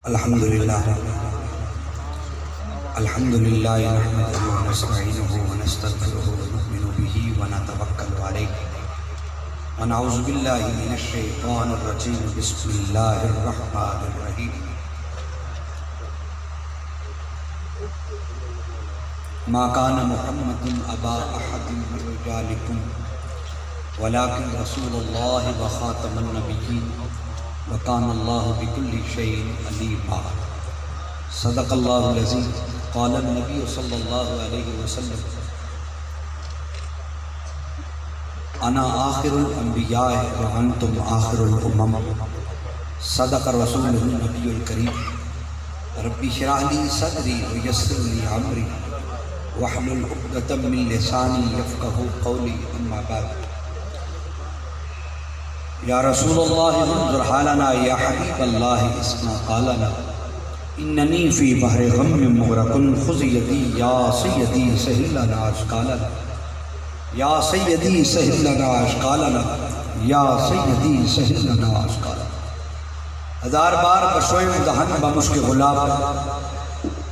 الحمدللہ نحمده ونستعینه ونستغفره ونؤمن به ونتوکل علیہ ونعوذ باللہ من الشیطان الرجیم بسم اللہ الرحمن الرحیم ما کان محمد ابا احد من رجالکم ولکن رسول اللہ وخاتم النبیین وکان اللہ بکل شیء علیما صدق اللہ العظیم قال النبی صلی اللہ علیہ وسلم انا آخر الانبیاء وانتم آخر الامم صدق رسول النبی الکریم ربی اشرح لی صدری ویسر لی امری واحلل عقدۃ من لسانی یفقهوا قولی اما بعد یا رسول اللہ انظر حالنا یا حبیب اللہ اسمع قالنا اننی فی بحر غم مغرق خذ یدی یا سیدی سہل لنا اشکالنا یا سیدی سہل لنا اشکالنا یا سیدی سہل لنا اشکالنا ہزار بار بشویم دہن بمشک غلاب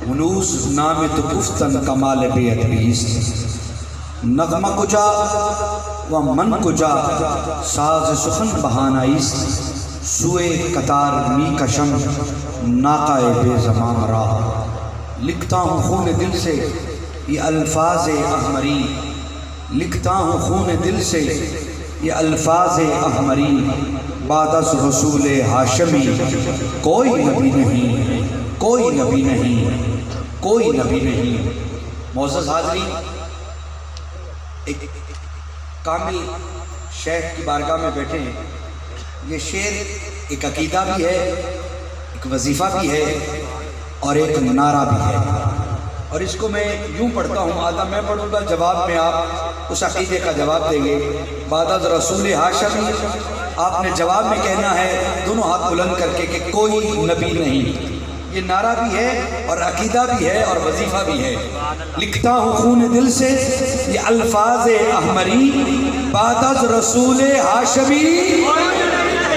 منوس نام تو گفتن کمال بیعت بیست نغمہ کجا و من کجا ساز سخن بہانا ایست سوئے قطار می کشم ناقہ بے زمام راہ لکھتا ہوں خون دل سے یہ الفاظ احمری لکھتا ہوں خون دل سے یہ الفاظ احمری بعد از رسول ہاشمی کوئی نبی نہیں کوئی نبی نہیں کوئی نبی نہیں معزز حاضرین، ایک کامل شیخ کی بارگاہ میں بیٹھے ہیں. یہ شعر ایک عقیدہ بھی ہے، ایک وظیفہ بھی ہے اور ایک نعرہ بھی ہے، اور اس کو میں یوں پڑھتا ہوں، آدھا میں پڑھوں گا، جواب میں آپ اس عقیدے کا جواب دیں گے. بعد از رسول ہاشمی آپ نے جواب میں کہنا ہے دونوں ہاتھ بلند کر کے کہ کوئی نبی نہیں. یہ نعرہ بھی ہے اور عقیدہ بھی ہے اور وظیفہ بھی ہے. لکھتا ہوں خون دل سے یہ الفاظ احمری بعد از رسول ہاشمی.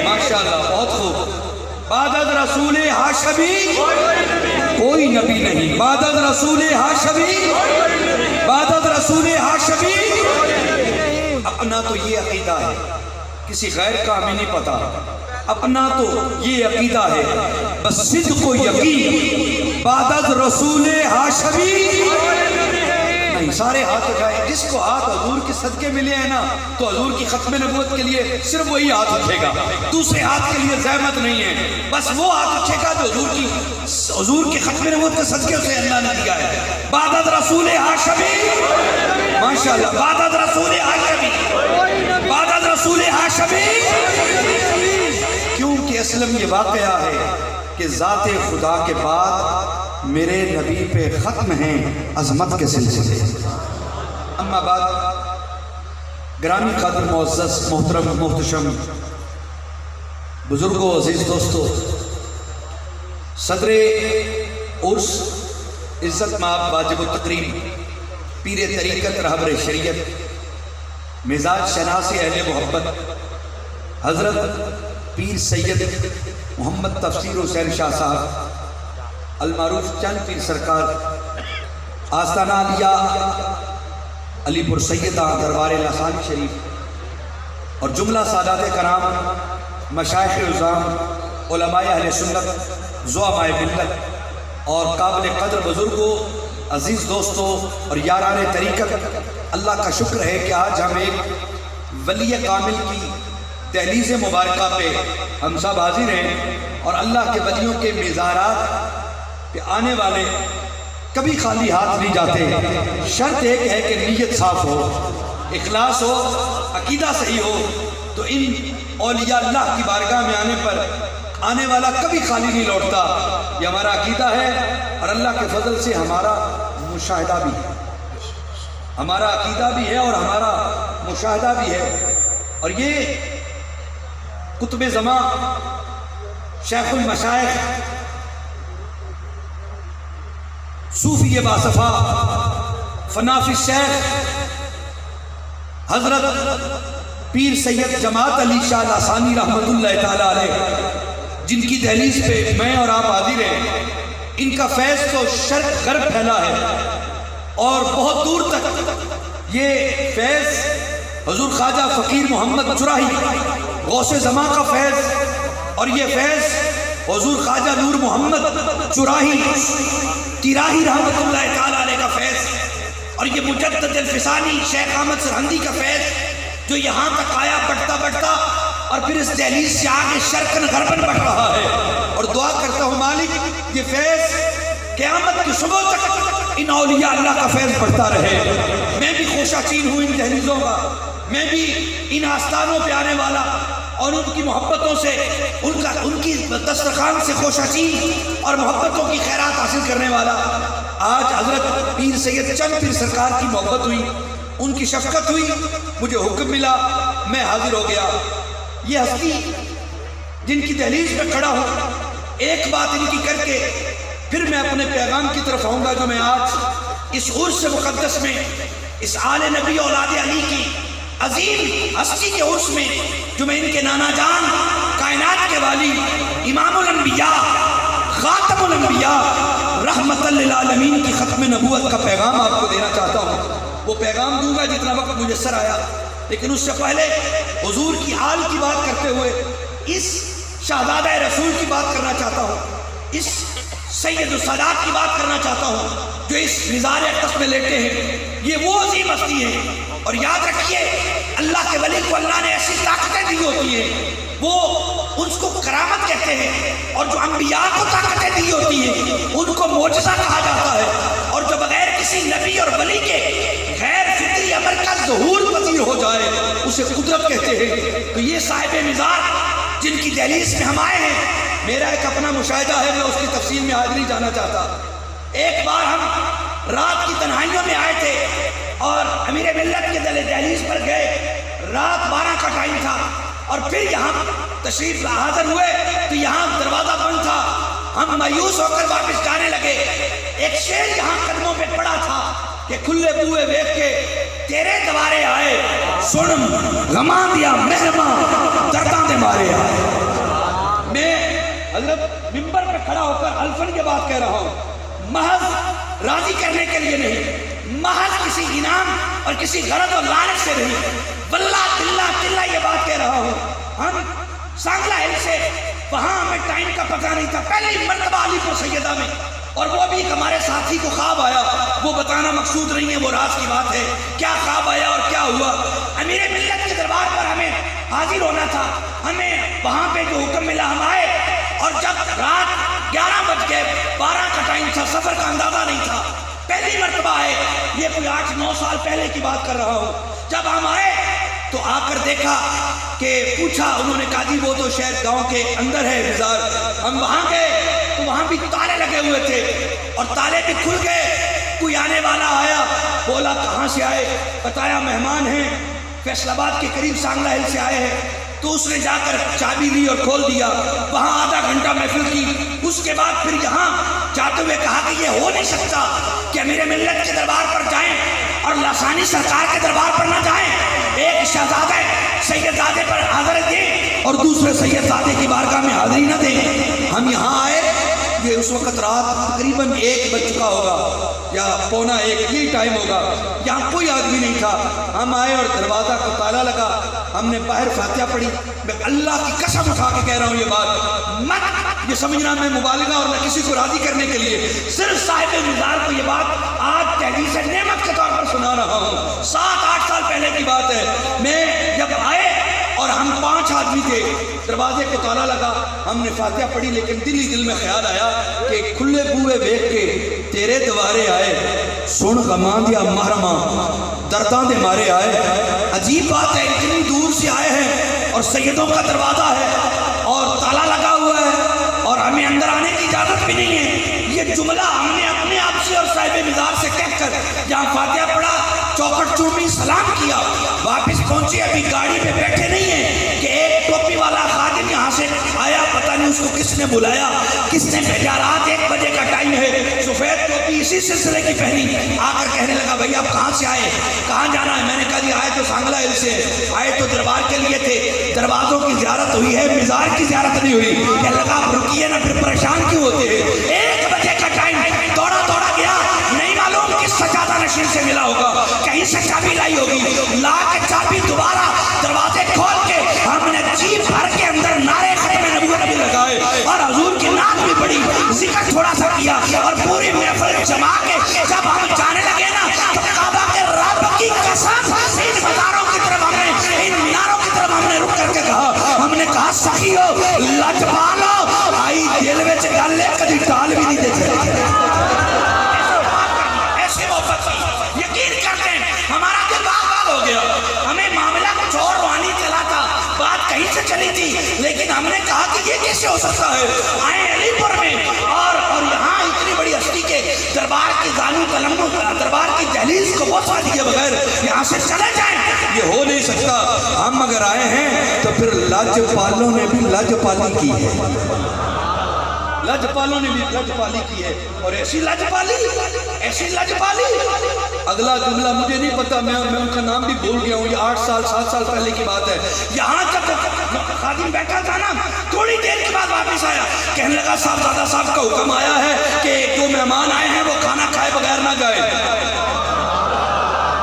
ماشاءاللہ، بہت خوب. بعد از رسول ہاشمی کوئی نبی نہیں. بعد از رسول ہاشمی، بعد از رسول ہاشمی. اپنا تو یہ عقیدہ ہے، کسی غیر کا ہمیں نہیں پتا. اپنا تو یہ عقیدہ ہے، بس صدق و یقین بعد از رسول ہاشمی نہیں. سارے ہاتھ اٹھائیں. جس کو ہاتھ حضور کے صدقے ملے ہیں نا، تو حضور کی ختم نبوت کے لیے صرف وہی ہاتھ اٹھے گا، دوسرے ہاتھ کے لیے زحمت نہیں ہے. بس وہ ہاتھ اٹھے گا جو حضور کی ختم نبوت کے صدقے سے اللہ نے دیا ہے. بعد از رسول ہاشمی، ماشاءاللہ، بعد از رسول ہاشمی، بعد از رسول ہاشمی. کیونکہ اسلم یہ واقعہ ہے کہ ذات خدا کے بعد میرے نبی پہ ختم ہیں عظمت کے سلسلے. اما بعد، گرامی قدر معزز محترم محتشم بزرگوں عزیز دوستو، صدر عرس عزت مآب واجب التکریم پیر طریقت رہبر شریعت مزاج شناس اہل محبت حضرت پیر سید محمد تفسیر حسین شاہ صاحب المعروف چند پیر سرکار آستانہ علیہ علی پور سیدہ دربار لسانی شریف اور جملہ سادات کرام مشائخ عظام علماء اہل سنت زعماء ملت اور قابل قدر بزرگوں عزیز دوستوں اور یاران طریقت، اللہ کا شکر ہے کہ آج ہم ایک ولی کامل کی دہلیز مبارکہ پہ ہم سب حاضر ہیں، اور اللہ کے ولیوں کے مزارات پہ آنے والے کبھی خالی ہاتھ نہیں جاتے. شرط ایک ہے کہ نیت صاف ہو، اخلاص ہو، عقیدہ صحیح ہو، تو ان اولیاء اللہ کی بارگاہ میں آنے پر آنے والا کبھی خالی نہیں لوٹتا. یہ ہمارا عقیدہ ہے اور اللہ کے فضل سے ہمارا مشاہدہ بھی ہے. ہمارا عقیدہ بھی ہے اور ہمارا مشاہدہ بھی ہے. اور یہ قطب زمان شیخ المشائخ صوفی باصفا فنافی الشیخ حضرت پیر سید جماعت علی شاہ لاسانی رحمت اللہ تعالی علیہ جن کی دہلیز پہ میں اور آپ حاضر ہیں، ان کا فیض تو شرق غرب پھیلا ہے اور بہت دور تک یہ فیض حضور خواجہ فقیر محمد چراہی غوث زماں کا فیض، اور یہ فیض حضور خواجہ نور محمد چراہی تراہی رحمت اللہ تعالیٰ علیہ کا فیض، اور یہ مجدد الفسانی شیخ احمد سرہندی کا فیض جو یہاں تک آیا بڑھتا بڑھتا اور پھر اس دہلیز سے آگے شرقن غربن بڑھ رہا ہے. اور دعا کرتا ہوں مالک یہ فیض قیامت کی صبح تک ان اولیاء اللہ کا فیض بڑھتا رہے. میں بھی خوشاچین ہوں ان دہلیزوں کا، میں بھی ان آستانوں پہ آنے والا اور ان کی محبتوں سے ان کی دسترخوان سے خوشاچین اور محبتوں کی خیرات حاصل کرنے والا. آج حضرت پیر سید چند پیر سرکار کی محبت ہوئی، ان کی شفقت ہوئی، مجھے حکم ملا، میں حاضر ہو گیا. یہ ہستی جن کی دہلیز پہ کھڑا ہوں، ایک بات ان کی کر کے پھر میں اپنے پیغام کی طرف آؤں گا جو میں آج اس عرس مقدس میں اس آل نبی اولاد علی کی عظیم ہستی کے عرس میں جو میں ان کے نانا جان کائنات کے والی امام الانبیاء خاتم الانبیاء رحمت للعالمین کی ختم نبوت کا پیغام آپ کو دینا چاہتا ہوں. وہ پیغام دوں گا جتنا وقت میسر آیا، لیکن اس سے پہلے حضور کی آل کی بات کرتے ہوئے اس شہزادہ رسول کی بات کرنا چاہتا ہوں، اس سید السادات کی بات کرنا چاہتا ہوں جو اس مزار اقدس میں لیٹے ہیں. یہ وہ عظیم ہستی ہے، اور یاد رکھیے اللہ کے ولی کو اللہ نے ایسی طاقتیں دی ہوتی ہیں، وہ اس کو کرامت کہتے ہیں، اور جو انبیاء کو طاقتیں دی ہوتی ہیں ان کو معجزہ کہا جاتا ہے. اور جو بغیر کسی نبی اور ولی کے غیر فطری امر کا ظہور پذیر ہو جائے اسے قدرت کہتے ہیں. تو یہ صاحب مزار جن کی دہلیز میں ہم آئے ہیں، میرا ایک اپنا مشاہدہ ہے، میں اس کی تفصیل میں آج نہیں جانا چاہتا. ایک بار ہم رات کی تنہائیوں میں آئے تھے اور امیر ملت کے دہلیز پر گئے، رات 12 کا ٹائم تھا، اور پھر یہاں تشریف حاضر ہوئے تو یہاں دروازہ بند تھا. ہم مایوس ہو کر واپس جانے لگے. ایک شعر یہاں قدموں پہ پڑا تھا کہ کھلے بوئے دیکھ کے تیرے دوارے آئے، سن غماں دیا مہرباں درداں دے مارے آئے. میں حضرت ممبر پہ کھڑا ہو کر الفن یہ بات کہہ رہا ہوں، محض راضی کرنے کے لیے نہیں، محض کسی انعام اور کسی غرض اور لالچ سے نہیں، واللہ تلہ یہ بات کہہ رہا ہوں. ہم سانگلہ ہل سے وہاں ہمیں ٹائم کا پتہ نہیں تھا، پہلی مرتبہ علی پور سیدہ میں، اور وہ بھی ہمارے ساتھی کو خواب آیا، وہ بتانا مقصود نہیں ہے، وہ راز کی بات ہے کیا خواب آیا اور کیا ہوا. امیر ملت کے دربار پر ہمیں حاضر ہونا تھا، ہمیں وہاں پہ جو حکم ملا ہم آئے، اور جب رات 11 بج گئے، 12 کا ٹائم تھا، سفر کا اندازہ نہیں تھا، پہلی مرتبہ آئے، یہ کوئی 8-9 سال پہلے کی بات کر رہا ہوں. جب ہم آئے تو آ کر دیکھا کہ پوچھا، انہوں نے کہا جی وہ تو شاید گاؤں کے اندر ہے مزار. ہم وہاں گئے تو وہاں بھی تالے لگے ہوئے تھے اور تالے بھی کھل گئے. کوئی آنے والا آیا، بولا کہاں سے آئے، بتایا مہمان ہیں، فیصل آباد کے قریب سانگلہ ہل سے آئے ہیں. تو اس نے جا کر چابی لی اور کھول دیا، وہاں آدھا گھنٹہ محفل کی. اس کے بعد پھر یہاں جاتے ہوئے کہا کہ یہ ہو نہیں سکتا کہ امیر ملت کے دربار پر جائیں اور لاسانی سرکار کے دربار پر نہ جائیں. ایک شہزادہ سید زادے پر حاضر دیں اور دوسرے سید زادے کی بارگاہ میں حاضری نہ دیں. ہم یہاں آئے، یہ اس وقت رات تقریباً 1 بج چکا ہوگا یا 1:15 یہی ٹائم ہوگا، یہاں کوئی آدمی نہیں تھا. ہم آئے اور دروازہ کو تالا لگا، ہم نے باہر فاتحہ پڑھی. میں اللہ کی قسم اٹھا کے کہہ رہا ہوں یہ بات مت یہ سمجھنا میں مبالغہ اور نہ کسی کو راضی کرنے کے لیے، صرف صاحب مزار کو یہ بات آج تحدیث نعمت کے طور پر سنا رہا ہوں. 7-8 سال پہلے کی بات ہے. میں جب آئے اور ہم 5 آدمی تھے، دروازے کو تالا لگا، ہم نے فاتحہ پڑھی، لیکن دل ہی دل میں خیال آیا کہ کھلے بوئے دیکھ کے تیرے دوارے آئے، سن غماں دیا محرماں درداں دے مارے آئے. عجیب بات ہے، اتنی دور سے آئے ہیں اور سیدوں کا دروازہ ہے اور تالا لگا ہوا ہے اور ہمیں اندر آنے کی اجازت بھی نہیں ہے. یہ جملہ ہم نے اپنے آپ سے اور صاحب مزار سے کہہ کر جہاں فاتحہ پڑھا، چوکھٹ چومی سلام کیا، واپس پہنچے، ابھی گاڑی پہ بیٹھے نہیں ہیں کہ ایک ٹوپی والا خادم یہاں سے آیا، پتہ پتہ نہیں اس کو کس نے بلایا, کس نے بھیجا. رات 1 بجے کا ٹائم ہے. سفید ٹوپی اسی سلسلے کی پہنی, آ کر کہنے لگا بھائی آپ کہاں سے آئے, کہاں جانا ہے؟ میں نے کہا جی آئے تو سانگلہ ہل سے, آئے تو دربار کے لیے تھے, دروازوں کی زیارت ہوئی ہے, مزار کی زیارت نہیں ہوئی. کہنے لگا آپ رکیے نا, پھر پریشان کیوں ہوتے ہیں؟ 1 بجے کا ٹائم, دوڑا دوڑا گیا, نہیں معلوم کس سجادہ نشین سے ملا ہوگا, کہیں سے چابی لائی ہوگی, لا کے چابی دوبارہ دروازے کھول کے ہم نے جیب بھر کے اندر نعرے ختم نبوت بھی لگائے اور حضور کی نعت بھی پڑھی, ذکر تھوڑا سا کیا اور پوری محفل جما کے جب ہم جانے لگے نا تو کعبہ کے رب کی قسم ان مزاروں کی طرف ہم نے, ان میناروں کی طرف ہم نے رک کر کے کہا, ہم نے کہا سخیو لجپالو آئی دل وچ گل ہے کدی ٹال بھی نہیں دے سکتے. ایسے محبت کی یقین کرتے ہیں, ہمارا دل باغ باغ ہو گیا. ہمیں معاملہ کچھ اور روحانی چلا تھا, بات کہیں سے چلی تھی, لیکن ہم نے کہا کہ یہ کیسے ہو سکتا ہے. آئے علی پور میں اور یہاں اتنی بڑی ہستی کے دربار کی زانو تلمو, دربار کی دہلیز کو بوسہ دیے بغیر یہاں سے چلے جائیں, یہ ہو نہیں سکتا. ہم اگر آئے ہیں تو پھر لاجپالوں نے بھی لاجپالی کی ہے, لاجپالوں نے بھی لاجپالی کی ہے. اور ایسی لاجپالی, ایسی لاجپالی. اگلا جملہ مجھے نہیں پتا, میں ان کا نام بھی بھول گیا ہوں, یہ 8 سال 7 سال پہلے کی بات ہے. یہاں جب خادم بیٹھا تھا نا, تھوڑی دیر کے بعد واپس آیا, کہنے لگا صاحبزادہ صاحب کا حکم آیا ہے کہ جو مہمان آئے ہیں وہ کھانا کھائے بغیر نہ جائے.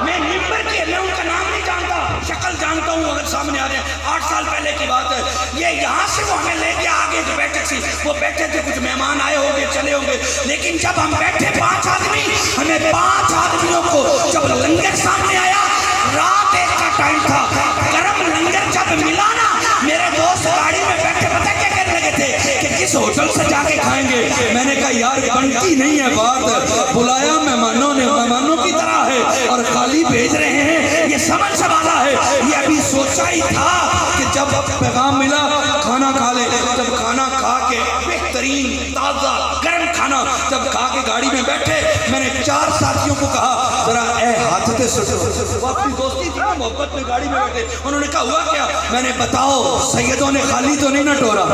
میں ممبر کے, میں ان کا نام نہیں جانتا, شکل جانتا ہوں اگر سامنے آ رہے ہیں. 8 سال پہلے کی بات ہے. یہ یہاں سے وہ ہمیں لے گیا آگے جو بیٹھک سی, وہ بیٹھے تھے, کچھ مہمان آئے ہوں گے, چلے ہوں گے, لیکن جب ہم بیٹھے 5 آدمی, ہمیں 5 آدمیوں کو جب لنگر سامنے آیا, رات 1 کا ٹائم تھا, گرم لنگر جب ملا نا, میرے دوست گاڑی میں بیٹھے پتہ کیا کہنے لگے تھے کہ کس ہوٹل سے جا کے کھائیں گے. میں نے کہا یار بنتی نہیں ہے بات, بلایا مہمانوں نے, مہمانوں کی طرح ہے اور خالی بھیج رہے ہیں, یہ سمجھ سے والا ہے. یہ ابھی سوچا ہی تھا کہ جب پیغام ملا کھانا کھا لے, جب کھانا کھا کے بہترین تازہ گرم کھانا جب کھا کے گاڑی میں بیٹھے, میں نے 4 ساتھیوں کو کہا ذرا اے ہاتھ تے سٹو, وہ اپنی دوستی تھی نا, محبت میں گاڑی میں بیٹھے. انہوں نے کہا ہوا کیا؟ میں نے بتاؤ سیدوں نے خالی تو نہیں نہ ٹورا,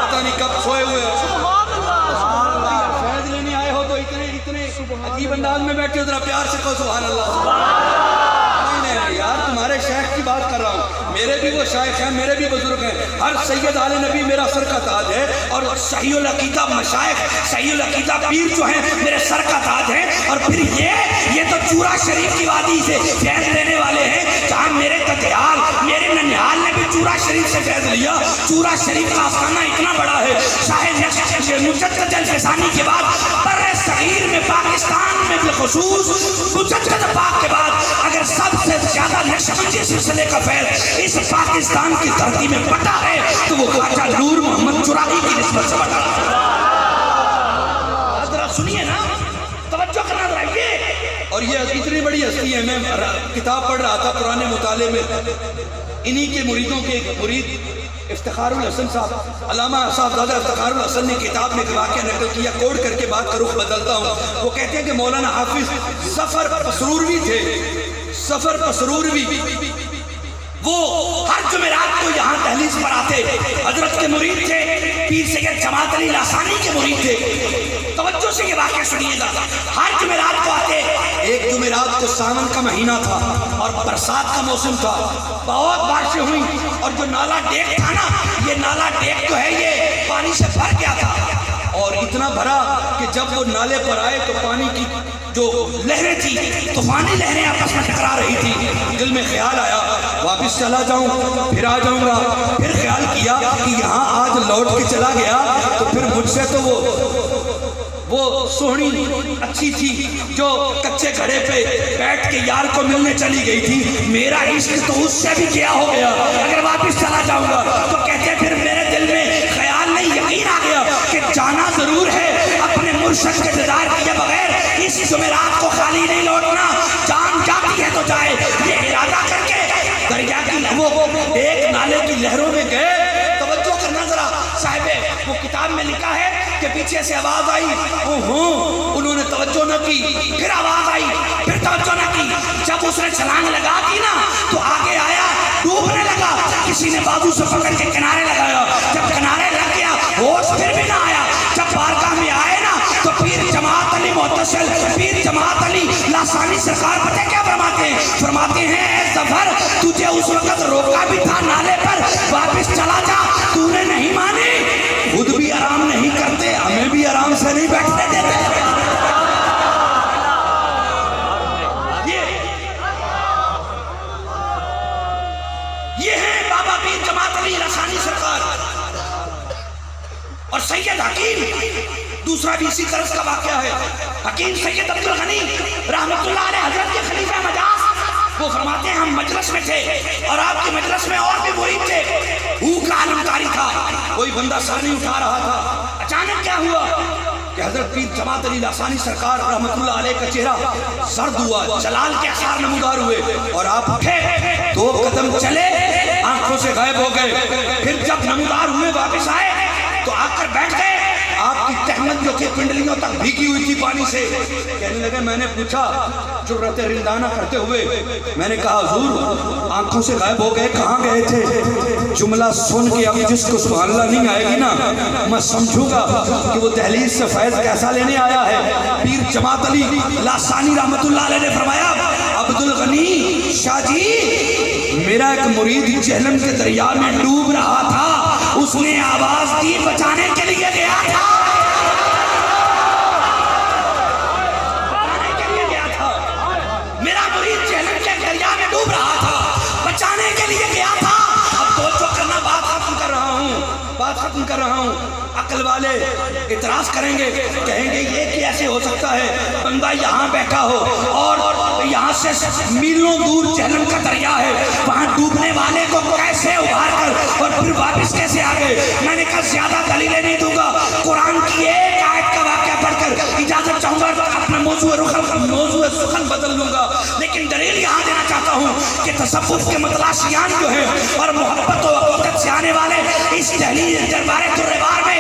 پتہ نہیں کب سوئے ہوئے فیض لینے آئے ہو تو اتنے عجیب انداز میں بیٹھے ہو, ذرا پیار سے کہو سبحان اللہ. یار تمہارے شیخ کی بات کر رہا ہوں, میرے بھی وہ شیخ ہیں, میرے بھی بزرگ ہیں, ہر سید آل نبی میرا سر کا تاج ہے, اور صحیح العقیدہ مشائخ, صحیح العقیدہ پیر جو ہیں میرے سر کا تاج ہے. اور پھر یہ تو چورا شریف کی وادی سے فیض لینے والے ہیں, جہاں میرے تتیال, میرے ننیال نے بھی چورا شریف سے فیض لیا. چورا شریف کا آستانہ اتنا بڑا ہے, شاہ مجدد الفسانی کے بعد بر صغیر میں, پاکستان میں بالخصوص مجدد پاک کے بعد اگر سب سے زیادہ نقشبندی سلسلے کا فیض اس پاکستان کی دھرتی میں بٹا ہے تو وہ خواجہ نور محمد چراغی کی نسبت سے بٹا ہے. ذرا سنیے نا, توجہ کرنا ذرا. اور یہ اتنی بڑی ہستی ہے, میں کتاب پڑھ رہا تھا پرانے مطالعے میں, انہی کے مریدوں کے ایک مرید افتخار الحسن صاحب, علامہ صاحبزادہ افتخار الحسن نے کتاب میں ایک واقعہ نقل کیا, کوڈ کر کے بات کا رخ بدلتا ہوں. وہ کہتے ہیں کہ مولانا حافظ ظفر پسروروی تھے, ظفر پسروروی, وہ ہر جمعرات کو یہاں دہلیز پر آتے, حضرت کے مرید تھے, پیر سید جماعت علی لاسانی کے مرید تھے. توجہ سے یہ واقعہ سنیے گا. ہر جمعرات کو آتے, ایک جمعرات کو ساون کا مہینہ تھا اور برسات کا موسم تھا, بہت بارشیں ہوئیں, اور جو نالا ڈیک تھا نا, یہ نالا ڈیک جو ہے یہ پانی سے بھر گیا تھا, اور اتنا بھرا کہ جب وہ نالے پر آئے تو پانی کی جو لہریں تھی, طوفانی لہریں آپس میں ٹکرا رہی تھی. دل میں خیال آیا واپس چلا جاؤں, پھر آ جاؤں گا. پھر خیال کیا کہ یہاں آج لوٹ کے چلا گیا تو پھر مجھ سے تو وہ سوہنی اچھی تھی جو کچے گھڑے پہ بیٹھ کے یار کو ملنے چلی گئی تھی, میرا عشق تو اس سے بھی کیا ہو گیا, اگر واپس چلا جاؤں گا تو کہتے پھر میرے دل میں خیال نہیں, یقین آ گیا کہ جانا ضرور ہے, اپنے مرشد کے دیدار کیے بغیر اس جمعرات کو خالی نہیں لوٹنا, جان جاتی ہے تو جائے. یہ ارادہ کر کے دریا کی وہ ایک نالے کی لہروں میں گئے. توجہ کرنا ذرا صاحب, وہ کتاب میں لکھا ہے کہ پیچھے سے آواز آئی, انہوں نے توجہ نہ کی, پھر آواز آئی, پھر توجہ نہ کی. جب اس نے چھلانگ لگا دی نا تو آگے آیا, ڈوبنے لگا, کسی نے بازو سے پکڑ کے کنارے لگایا، جب کنارے لگ گیا ہوش پھر بھی نہ آیا، جب بارگاہ میں آئے نا تو پیر جماعت علی متصل، پیر جماعت علی لاسانی سرکار پتہ کیا فرماتے ہیں؟ فرماتے ہیں اے ظفر تجھے اس وقت روکا بھی تھا نالے پر، واپس چلا جا، تو نے نہیں مانی۔ خود بھی آرام نہیں کرتے، ہمیں بھی آرام سے نہیں بیٹھنے دیتے۔ یہ ہے بابا پیر جماعت علی لاسانی سرکار اور سید حکیم۔ دوسرا بھی اسی طرح کا واقعہ ہے، حکیم سید عبدالغنی رحمت اللہ علیہ حضرت کے خلیفہ مجاز، وہ فرماتے ہیں ہم مجلس میں تھے اور آپ کے مجلس میں اور بھی مرید تھے، بھوک عالم کاری تھا، کوئی بندہ سر نہیں اٹھا رہا تھا۔ اچانک کیا ہوا کہ حضرت پیر جماعت علی لاسانی سرکار رحمت اللہ علیہ کا چہرہ زرد ہوا، جلال کے اثار نمودار ہوئے اور آپ اٹھے، 2 قدم چلے، آنکھوں سے غائب ہو گئے، پھر جب نمودار ہوئے واپس آئے تو آ کر بیٹھ گئے، آپ کی تہمت جو کہ پنڈلیوں تک بھیگی ہوئی تھی پانی سے، کہنے لگے میں نے پوچھا جرأت رندانہ کرتے ہوئے، میں نے کہا حضور آنکھوں سے غائب ہو گئے، کہاں گئے تھے؟ جملہ سن کے اب جس کو سبحان اللہ نہیں آئے گی نا میں سمجھوں گا کہ وہ دہلیز سے فیض کیسا لینے آیا ہے۔ پیر جماعت علی لاسانی رحمت اللہ علیہ نے فرمایا عبدالغنی شاہ جی میرا ایک مرید جہلم کے دریا میں ڈوب رہا تھا، اس نے آواز دی بچانے کے لیے گیا تھا، میرا مرید جہلم کے دریا میں ڈوب رہا تھا، بچانے کے لیے گیا تھا۔ اب توجہ کرنا، بات ختم کر رہا ہوں، عقل والے اعتراض کریں گے، کہیں گے یہ کیسے ہو سکتا ہے بندہ یہاں بیٹھا ہو اور یہاں سے میلوں دور جہلم کا دریا ہے، وہاں ڈوبنے والے کو کیسے ابھار کر اور پھر واپس کیسے آ گئے؟ میں نے کہا زیادہ دلیلیں نہیں دوں گا، قرآن کی ایک آیت کا واقعہ پڑھ کر اجازت چاہوں گا، اپنا موضوع سخن بدل لوں گا، لیکن دلیل یہاں دینا چاہتا ہوں کہ تصوف کے متلاشیان جو ہیں اور محبت و عقیدت سے آنے والے اس دہلیز دربار دربار میں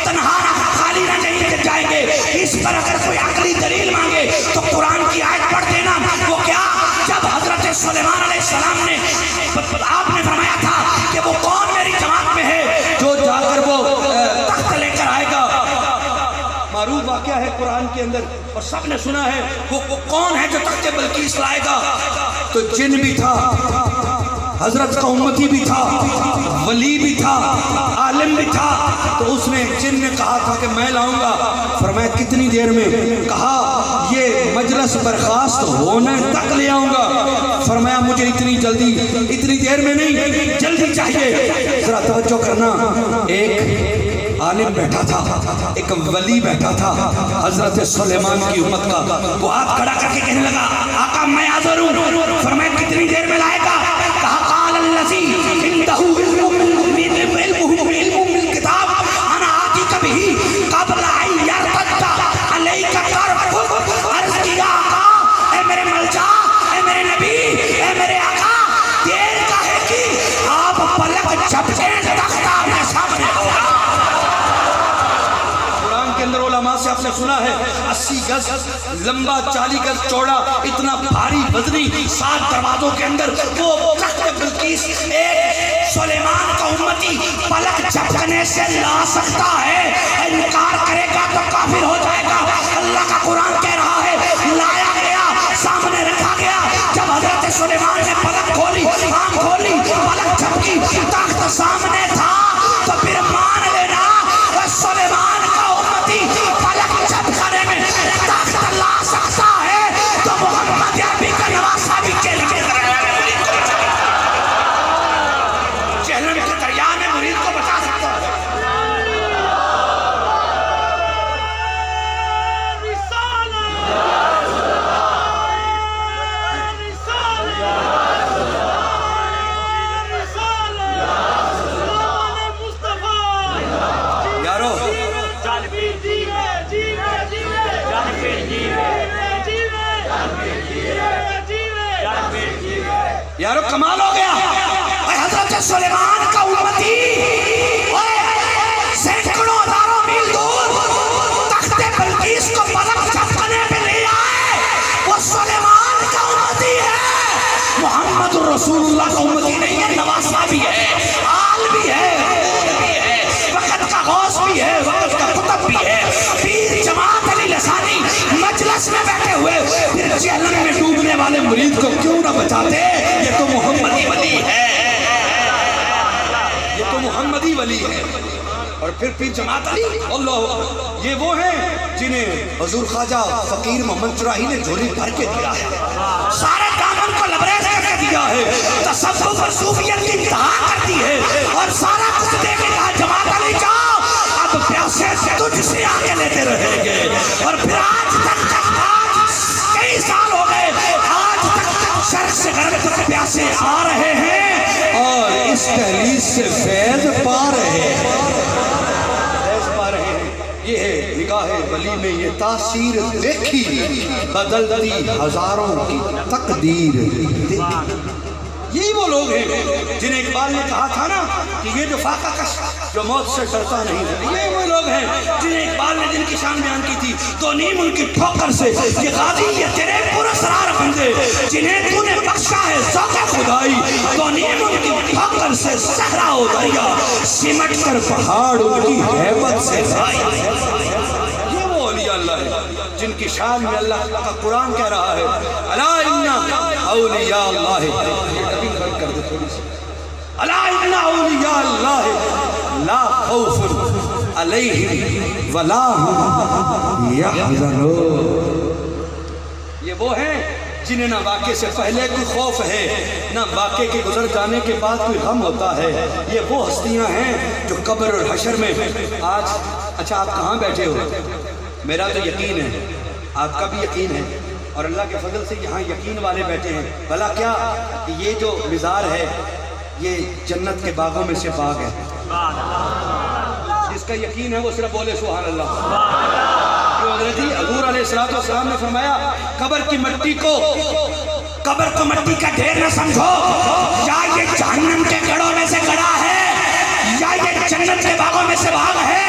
تنہا خالی نہ نہیں جائیں گے۔ اس پر اگر کوئی عقلی دلیل مانگے تو قرآن کی آیت پڑھ دینا، وہ کیا؟ جب حضرت سلیمان علیہ السلام نے آپ نے فرمایا تھا کہ وہ کون میری جماعت میں ہے جو جا کر وہ تخت لے کر آئے گا، معروف واقعہ ہے قرآن کے اندر اور سب نے سنا ہے، وہ کون ہے جو تخت بلقیس لائے گا؟ تو جن بھی تھا، حضرت کا امتی بھی تھا، ولی بھی تھا، عالم بھی تھا، تو اس نے جن نے کہا تھا کہ میں لاؤں گا، فرمایا کتنی دیر میں؟ کہا یہ مجلس برخاست ہونے تک لے آؤں گا، فرمایا مجھے اتنی دیر میں نہیں، جلدی چاہیے۔ ذرا توجہ کرنا، ایک عالم بیٹھا تھا، ایک ولی بیٹھا تھا حضرت سلیمان کی امت کا، وہ ہاتھ کھڑا کر کے کہنے لگا آقا میں حاضر ہوں، فرمایا کتنی دیر میں لائے گا؟ کہا قال الذی عنده علم بالکتاب انا آتیک بہ قبل ان یرتد علیک طرفک۔ عرض کیا آقا اے میرے ملجا، اے میرے نبی، اے میرے آقا دیر کاہے کی؟ آپ پلک جھپکیں تخت آپ کے سامنے ہوگا۔ قرآن کے اندر علماء سے آپ نے سنا ہے 80 گز لمبا، 40 گز چوڑا، اتنا بھاری وزنی، 7 دروازوں کے اندر وہ تخت بلقیس ایک سلیمان کا امتی پلک جھپکنے سے لا سکتا ہے؟ انکار کرے گا تو کافر ہو جائے گا۔ اللہ کا قرآن کہہ رہا ہے لایا گیا، سامنے رکھا گیا، جب حضرت سلیمان نے پلک کھولی، آنکھ کھولی، پلک جھپکی، تخت سامنے تھا، تو پھر مان لینا سلیمان کا امتی پلک جھپکنے میں تخت لا سکتا ہے تو محمد عربی کا نواسہ بھی جہلم کے دریا میں مرید کو بچا سکتا ہے۔ یارو کمال ہو گیا، حضرت سلیمان کا امتی سینکڑوں ہزاروں میل دور تخت بلقیس کو پلک جھپکنے پہ لے آئے، وہ سلیمان کا امتی ہے، محمد رسول اللہ کا امتی نہیں ہے، نواسہ بھی ہے۔ مرید کو کیوں نہ بچاتے؟ یہ تو محمدی ولی ہے، یہ تو محمدی ولی ہے۔ اور پھر پیر جماعت علی اللہ، یہ وہ ہیں جنہیں حضور خواجہ فقیر محمد چراہی نے جھولی بھر کے دیا ہے، سارے دامن کو لبریز کر کے دیا ہے، تصوف اور صوفیت کی انتہا کر دی ہے، اور سارا کچھ دے کے کہا جماعت علی جاؤ، اب پیاسے تجھ سے آگے لیتے رہیں گے۔ اور پھر آج تک کئی سال ہو گئے، آج تک شرق سے غرب تک پیاسے آ رہے ہیں اور اس دہلیز سے فیض پا رہے ہیں، یہ ہے نگاہ ولی میں یہ تاثیر دیکھی، بدلتی ہزاروں کی تقدیر دیکھی۔ یہی وہ لوگ ہیں جنہیں اقبال نے کہا تھا نا کہ یہ جو فاقہ کش جو موت سے ڈرتا نہیں ہے، یہ وہ لوگ ہیں جنہیں اقبال نے جن کی شان بیان کی تھی، تو نیم ان کی ٹھوکر سے، یہ غازی یہ تیرے پراسرار بندے جنہیں تو نے بخشا ہے ذوق خدائی، تو نیم ان کی ٹھوکر سے صحرا و دریا سمٹ کر پہاڑ ان کی ہیبت سے بھائی۔ یہ وہ اولیاء اللہ ہے جن کی شان میں اللہ کا قرآن کہہ رہا ہے الا ان اولیاء اللہ، الا ان اولیاء اللہ لا خوف علیہم ولا هم یحزنون۔ یہ وہ ہیں جنہیں نہ واقعے سے پہلے کوئی خوف ہے، نہ واقعے کے گزر جانے کے بعد کوئی غم ہوتا ہے۔ یہ وہ ہستیاں ہیں جو قبر اور حشر میں آج، اچھا آپ کہاں بیٹھے ہو؟ میرا تو یقین ہے، آپ کا بھی یقین ہے، اور اللہ کے فضل سے یہاں یقین والے بیٹھے ہیں۔ بھلا کیا کہ یہ جو مزار ہے یہ جنت کے باغوں میں سے باغ ہے؟ جس کا یقین ہے وہ صرف بولے سبحان اللہ۔ حضرت حضور علیہ السلام نے فرمایا قبر کی مٹی کو، قبر کو مٹی کا ڈھیر نہ سمجھو، یا یہ جہنم کے گڑھوں میں سے گڑھا ہے یا یہ جنت کے باغوں میں سے باغ ہے۔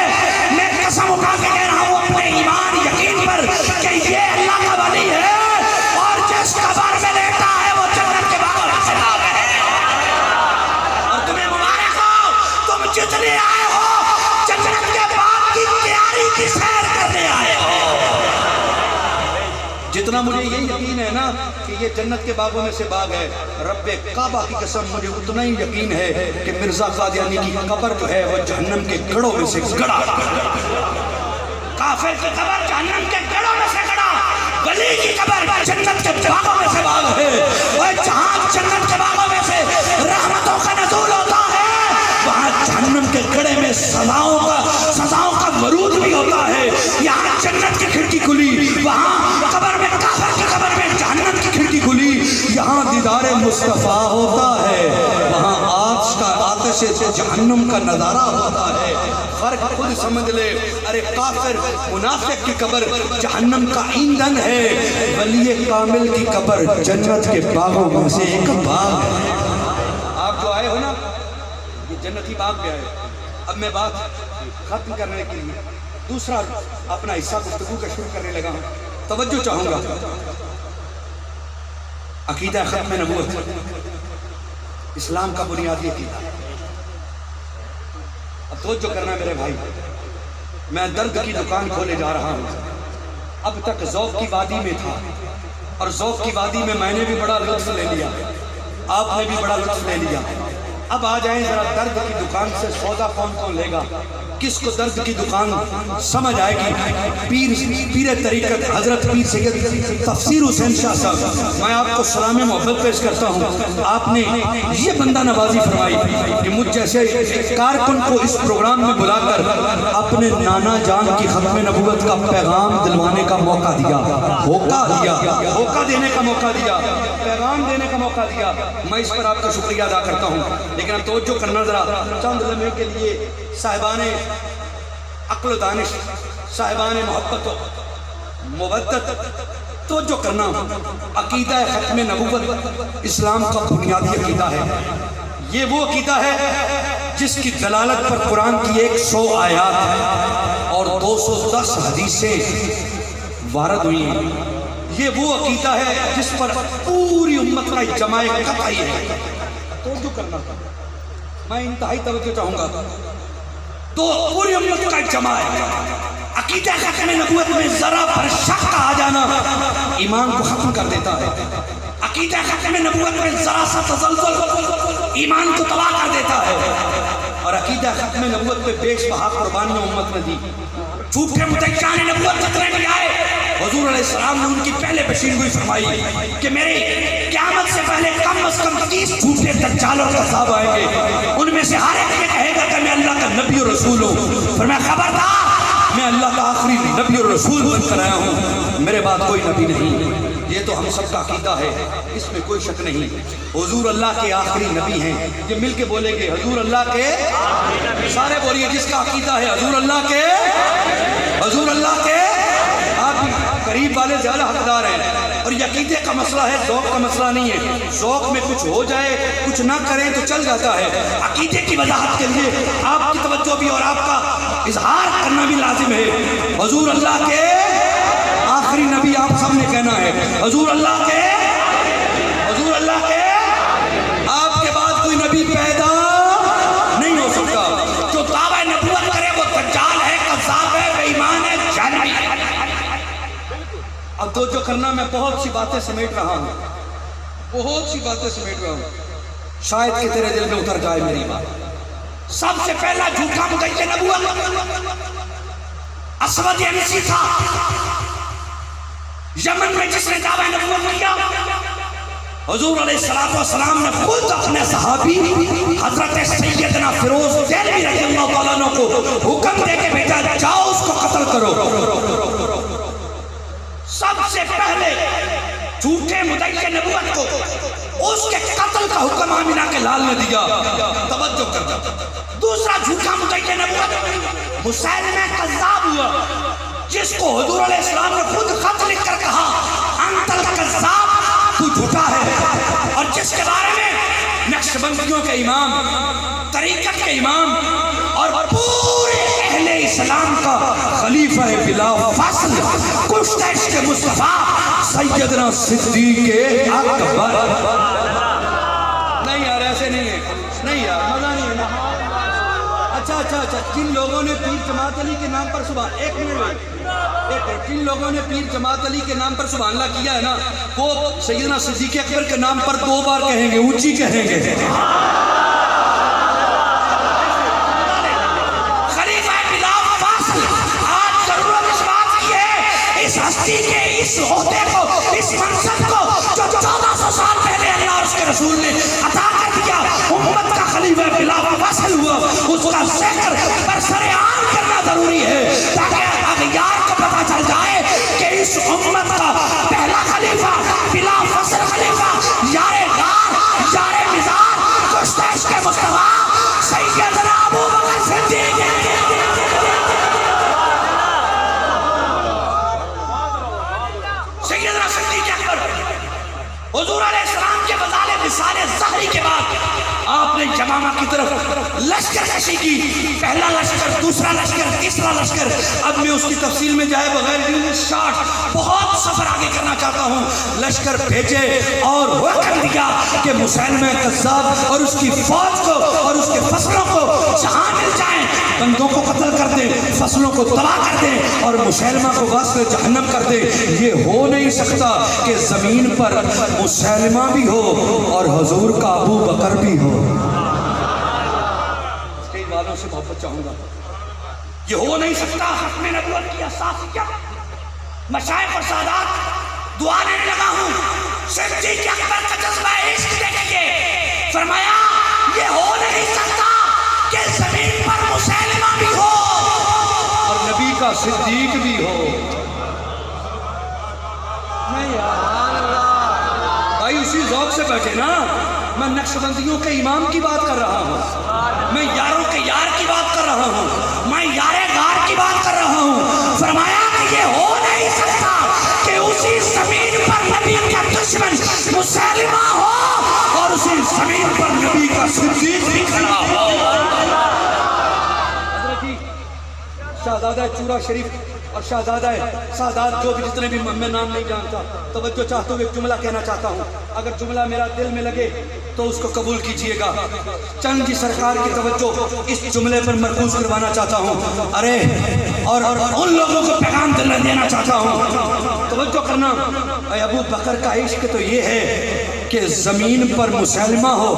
میں قسم اٹھا کے کہہ رہا ہوں اپنے ایمان یقین پر کہ یہ اللہ کا ولی ہے، اور جس قبر میں لیٹا ہے وہ جنت کے باغوں میں سے باغ ہے۔ اور تمہیں مبارک ہو، تم جتنے آئے ہو جنت کے باغ کی تیاری کی سیر کرنے آئے ہو۔ جتنا مجھے یہ یقین ہے نا کہ یہ جنت کے باغوں میں سے باغ ہے، رب کعبہ کی قسم مجھے اتنا ہی یقین ہے کہ مرزا قادیانی کی قبر جو ہے وہ جہنم کے گڑھوں میں سے گڑھا، کافر کی قبر جہنم کے گڑھوں میں سے گڑھا، ولی کی قبر جنت کے باغوں میں سے باغ ہے۔ اور جہاں جنت کے باغوں میں سے رحمتوں کا نزول ہوتا ہے، وہاں جہنم کے گڑھے میں سزاؤں کا ورود بھی ہوتا ہے۔ یہاں جنت کی کھڑکی کھلی، وہاں قبر میں کافر کی قبر میں جہنم کی کھڑکی کھلی۔ یہاں دیدار مصطفیٰ ہوتا ہے، وہاں آتش جہنم کا نظارہ ہوتا ہے۔ فرق خود سمجھ لے، ارے کافر منافق کی قبر جہنم کا ایندھن ہے، ولی کامل کی قبر جنت کے باغوں میں سے ایک باغ ہے۔ آپ جو آئے ہو نا یہ جنتی باغ پہ آئے۔ اب میں بات ختم کرنے کے لیے دوسرا اپنا حصہ گفتگو کا شروع کرنے لگا ہوں، توجہ چاہوں گا۔ عقیدہ ختم نبوت اسلام کا بنیادی عقیدہ۔ اب توجہ کرنا میرے بھائی، میں درد کی دکان کھولے جا رہا ہوں۔ اب تک ذوق کی وادی میں تھا، اور ذوق کی وادی میں نے بھی بڑا لطف لے لیا، آپ نے بھی بڑا لطف لے لیا۔ اب آ جائیں ذرا درد کی دکان سے سودا کون لے گا؟ کس کو درد کی دکان سمجھ آئے گی؟ پیر طریقت حضرت پیر سید تفسیر حسین شاہ صاحب، میں آپ کو سلام محبت پیش کرتا ہوں۔ آپ نے یہ بندہ نوازی فرمائی کہ مجھ جیسے کارکن کو اس پروگرام میں بلا کر اپنے نانا جان کی ختم نبوت کا پیغام دلوانے کا موقع دیا، ہوکا دینے کا موقع دیا، پیغام دینے کا موقع دیا۔ میں اس پر آپ کا شکریہ ادا کرتا ہوں، لیکن اب توجہ کرنا ذرا چند لمحے کے لیے۔ صاحبان عقل و دانش، صاحبان محبت و مودت، توجہ کرنا۔ عقیدہ ختم نبوت اسلام کا بنیادی عقیدہ ہے۔ یہ وہ عقیدہ ہے جس کی دلالت پر قرآن کی 100 آیات اور 210 حدیثیں وارد ہوئی ہیں۔ یہ وہ عقیدہ ہے جس پر پوری امت کا اجماع قطعی ہے۔ توجہ کرنا، میں انتہائی توجہ چاہوں گا۔ تو پوری امت کا اجماع ہے۔ عقیدہ ختم نبوت میں ذرا پر شک آ جانا ایمان کو ختم کر دیتا ہے۔ عقیدہ ختم نبوت میں ذرا سا تزلزل ایمان کو تباہ کر دیتا ہے، اور عقیدہ ختم نبوت پہ بیش بہا قربانیاں امت نے دی۔ جھوٹے مدعیان نبوت جتنے بھی آئے، حضور علیہ السلام نے ان کی پہلے پیشین گوئی فرمائی کہ میرے قیامت سے پہلے کم از کم 30 جھوٹے دجال اور کذاب آئیں گے، ان میں سے ہر ایک یہ کہے گا کہ میں اللہ کا نبی اور رسول ہوں۔ فرمایا خبردار، میں اللہ کا آخری نبی اور رسول بن کر آیا ہوں، میرے بعد کوئی نبی نہیں۔ یہ تو ہم سب کا عقیدہ ہے، اس میں کوئی شک نہیں۔ حضور اللہ کے آخری نبی ہیں، یہ مل کے بولیں گے حضور اللہ کے، سارے بولیے جس کا عقیدہ ہے حضور اللہ کے، حضور اللہ کے۔ آپ قریب والے زیادہ حقدار ہیں، اور یہ عقیدے کا مسئلہ ہے، ذوق کا مسئلہ نہیں ہے۔ ذوق میں کچھ ہو جائے کچھ نہ کریں تو چل جاتا ہے، عقیدے کی وضاحت کے لیے آپ کی توجہ بھی اور آپ کا اظہار کرنا بھی لازم ہے۔ حضور اللہ کے آخری نبی آپ سب نے کہنا ہے، حضور اللہ کے، حضور اللہ کے، آپ کے بعد کوئی نبی پیدا نہیں ہو سکتا۔ جو دعویٰ نبوت کرے وہ دجال ہے، کذاب ہے، بے ایمان ہے، جہنمی ہے۔ اب تو جو کرنا، میں بہت سی باتیں سمیٹ رہا ہوں، بہت سی باتیں سمیٹ رہا ہوں، شاید کہ تیرے دل میں اتر جائے میری بات۔ سب سے پہلا جھوٹا مدعی نبوت اسود عنسی تھا، یمن میں جس نے دعویٰ نبوت کیا۔ حضور علیہ السلام نے خود اپنے صحابی حضرت سیدنا فیروز دہلوی رضی اللہ تعالیٰ عنہ کو حکم دے کے بھیجا، جاؤ اس کو قتل کرو۔ سب سے پہلے جھوٹے مدعی نبوت کو اس کے قتل کا حکم آمینہ کے لال نے دیا۔ توجہ کرنا، دوسرا جھوٹا مدعی نبوت مسیلمہ کذاب ہوا، جس کو حضور علیہ السلام نے خود خط لکھ کر کہا انت الکذاب، تو جھوٹا ہے، اور جس کے بارے میں نقشبندیوں کے امام، طریقت کے امام اور پورے اہل اسلام کا خلیفہ بلا فصل کشتہ عشق مصطفیٰ سیدنا صدیق اکبر۔ نہیں یار ایسے نہیں ہے، نہیں یار مزہ نہیں ہے نا۔ اچھا جن لوگوں نے پیر جماعت علی کے نام پر سبحان، ایک منٹ، جن لوگوں نے پیر جماعت علی کے نام پر سبحان اللہ کیا ہے نا، وہ سیدنا صدیق اکبر کے نام پر 2 بار کہیں گے، اونچی کہیں گے۔ خلیفہ بلا فاصل، آج ضرورت اس بات کی ہے، اس ہستی کے، اس عہدے کو، اس منصب کو جو 1400 سال پہلے اللہ اور اس کے رسول نے عطا کر دیا، امت کا خلیفہ بلا فاصل ہوا، اس کا ذکر برسر عام کرنا ضروری ہے، تاکہ اغیار کو پتہ چل جائے کہ اس امت کا پہلا خلیفہ بلا فاصل خلیفہ یار غار، یار مزار، کشتہ عشق مصطفیٰ سیدنا ابو بکر صدیق۔ سیدنا صدیق اکبر حضور علیہ السلام کے بطالِ وصال ظہری کے بعد آپ نے یمامہ کی طرف لشکر کشی کی، پہلا لشکر، دوسرا لشکر، تیسرا لشکر۔ اب میں اس کی تفصیل میں جائے بغیر شارٹ بہت سفر آگے کرنا چاہتا ہوں۔ لشکر بھیجے اور حکم دیا کہ مسیلمہ کذاب اور اس کی فوج کو اور اس کے فصلوں کو جہاں مل جائیں بندوں کو قتل کر دیں، فصلوں کو تباہ کر دیں اور مسیلمہ کو واسطے جہنم کر دیں۔ یہ ہو نہیں سکتا کہ زمین پر مسیلمہ بھی ہو اور حضور کا ابو بکر بھی ہو۔ اس کے والوں سے محبت چاہوں گا، یہ ہو نہیں سکتا۔ ختم نبوت کی اساسیت، مشائخ اور سادات دعا لینے لگا ہوں، صدیق اکبر کا جذبہ عشق دیکھیے، فرمایا یہ ہو نہیں سکتا کہ زمین پر مسیلمہ بھی ہو اور نبی کا صدیق بھی ہو۔ بھائی اسی ذوق سے بیٹھے نا، میں نقشبندیوں کے امام کی بات کر رہا ہوں، میں یاروں کے یار کی بات کر رہا ہوں، میں یار غار کی بات کر رہا ہوں۔ فرمایا کہ یہ ہو نہیں سکتا کہ اسی زمین پر نبی کا دشمن مسیلمہ ہو اور اسی زمین پر نبی کا صدیق بھی کھڑا ہو۔ حضرت جی شہزادہ چورا شریف اور شہزادہ سادات جو بھی جتنے بھی میں نام نہیں جانتا، توجہ چاہتا ہوں، ایک جملہ کہنا چاہتا ہوں، اگر جملہ میرا دل میں لگے تو اس کو قبول کیجئے گا۔ چند کی سرکار کی توجہ اس جملے پر مرکوز کروانا چاہتا ہوں، ارے اور ان لوگوں کو پیغام دینا چاہتا ہوں۔ توجہ کرنا، اے ابو بکر کا عشق تو یہ ہے کہ زمین پر مسلمہ ہو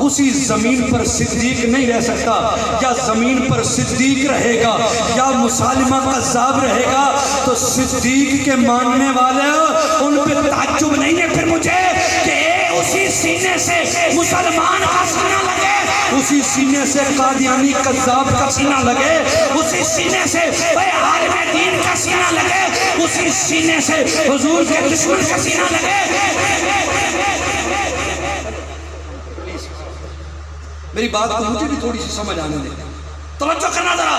اسی زمین پر صدیق نہیں رہ سکتا، یا زمین پر صدیق رہے گا یا مسلمہ قذاب رہے گا تو صدیق کے ماننے والے ان پہ تعجب نہیں ہے پھر مجھے کہ اسی سینے سے مسلمان کا سینہ لگے، اسی سینے سے قادیانی قذاب کا سینہ لگے، اسی سینے سے عالم دین کا سینہ لگے، اسی سینے سے حضور کے دشمن کا سینہ لگے۔ میری بات کو مجھے بھی تھوڑی سی سمجھ آنے دے، توجہ کرنا ذرا۔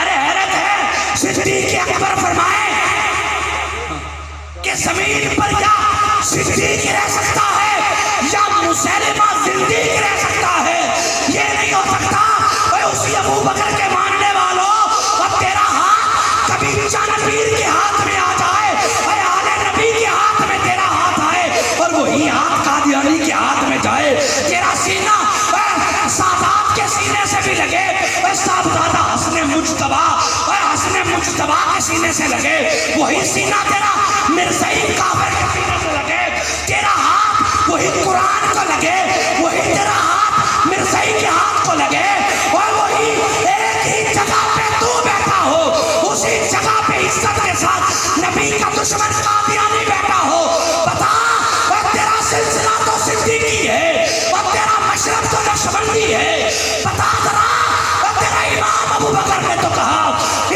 ارے حیرت ہے، صدیق اکبر فرمائے کہ زمین پر یا صدیق رہ سکتا ہے یا مسلمہ زندیق رہ سکتا ہے، یہ نہیں ہو سکتا۔ اے اسی ابو بکر کے ماننے والوں، اب تیرا ہاتھ کبھی چند پیر کے ہاتھ میں آ جائے، اے آل نبی کے ہاتھ میں تیرا ہاتھ آئے اور وہی ہاتھ قادیانی کے ہاتھ میں جائے، تیرا سینہ سادات کے سینے سے بھی لگے، صاحبزادہ حسن مجتبیٰ کے سینے سے لگے، وہی سینہ تیرا مرزائی کافر کے سینے سے لگے، تیرا ہاتھ وہی قرآن کو لگے، وہی تیرا ہاتھ مرزائی کے ہاتھ کو لگے، اور وہی ایک ہی جگہ پہ تو بیٹھا ہو، اسی جگہ پہ عزت کے ساتھ نبی کا دشمن قادیانی بیٹھا ہو۔ بتا تیرا سلسلہ تو صدیقی ہے اور تیرا مشرب تو نقشبندی ہے، بتا ذرا تیرا امام ابو بکر نے تو کہا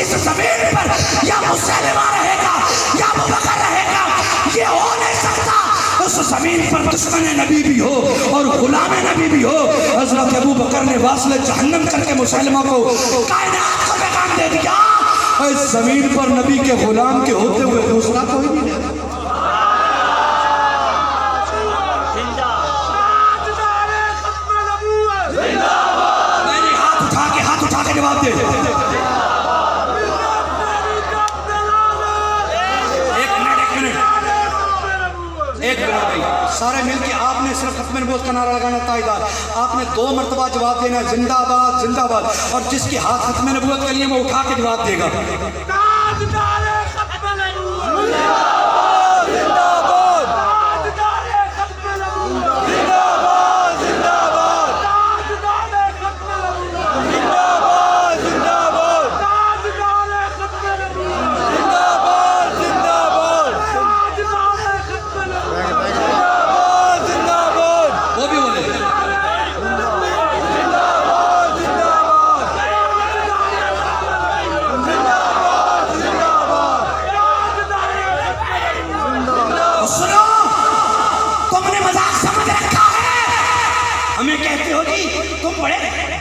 اس زمین پر یا مسلمہ رہے گا یا ابو بکر رہے گا، یہ ہو نہیں سکتا۔ اس زمین پر دشمن نبی بھی ہو اور غلام نبی بھی ہو۔ حضرت ابو بکر نے واصل جہنم کر کے مسلمہ کو کائنات کو پیغام دے دیا، اس زمین پر نبی کے غلام کے ہوتے ہوئے دوسرا کوئی نہیں ہے۔ جواب دے ایک منٹ بھائی، سارے مل کے آپ نے صرف ختم نبوت کا نعرہ لگانا تائیدار، آپ نے 2 مرتبہ جواب دینا ہے زندہ آباد زندہ آباد، اور جس کے ہاتھ ختم نبوت کے لیے وہ اٹھا کے جواب دے گا۔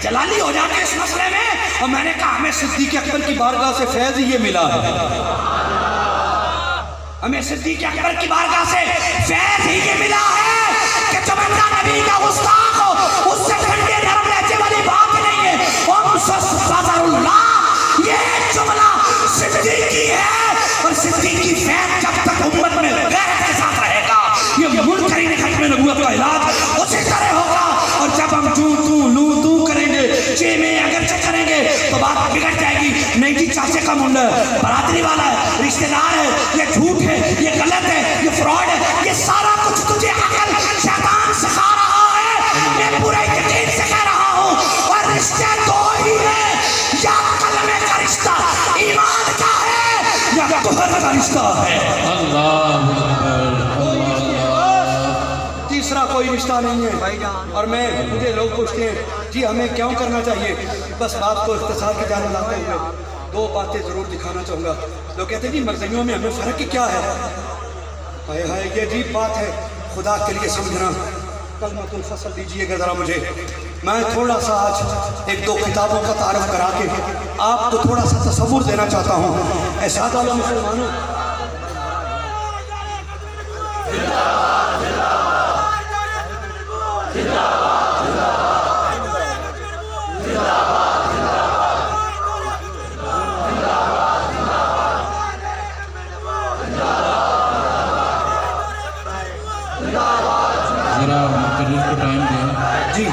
جلالی ہو جاتے اس مسئلے میں، اور میں نے کہا ہمیں صدیق اکبر کی بارگاہ سے فیض یہ ملا ہے، ہمیں صدیق اکبر کی بارگاہ سے فیض ہی یہ ملا ہے کہ جو بندہ نبی کا گستاخ ہو اس سے ٹھنڈے نرم لہجے والی بات نہیں ہے۔ صدر اللہ یہ جملہ صدیقی ہے، اور صدیقی فیض جب تک امت میں غیرت کے ساتھ رہے گا یہ منکرین ختم نبوت کا علاج اسی طرح ہوگا۔ اور جب ہم جو تو لو تو کریں گے، چے میں اگرچہ کریں گے تو بات بگڑ جائے گی، نہیں جی چاچے کا منڈا ہے، برادری والا ہے، رشتہ دار ہے، یہ جھوٹ ہے، یہ غلط ہے، یہ فراڈ ہے، یہ سارا کچھ تجھے عقل شیطان سکھا رہا ہے۔ میں پورے یقین سے کہہ رہا ہوں، اور رشتے 2 ہی ہیں، یا کلمے کا رشتہ ایمان کا ہے یا کفر کا رشتہ ہے۔ اللہ تیسرا کوئی رشتہ نہیں ہے۔ اور مجھے لوگ پوچھتے ہیں جی ہمیں کیوں کرنا چاہیے، بس بات کو اختصار کی جانب لاتے ہوئے 2 باتیں ضرور دکھانا چاہوں گا۔ لوگ کہتے ہیں جی مرضیوں میں ہمیں فرق ہی کیا ہے؟ ہائے ہائے یہ عجیب بات ہے، خدا کے لیے سمجھنا۔ کلمۃ الفصل دیجئے گا ذرا مجھے، میں تھوڑا سا آج 1-2 کتابوں کا تعارف کرا کے آپ کو تھوڑا سا تصور دینا چاہتا ہوں۔ اے سادہ مسلمانوں، جی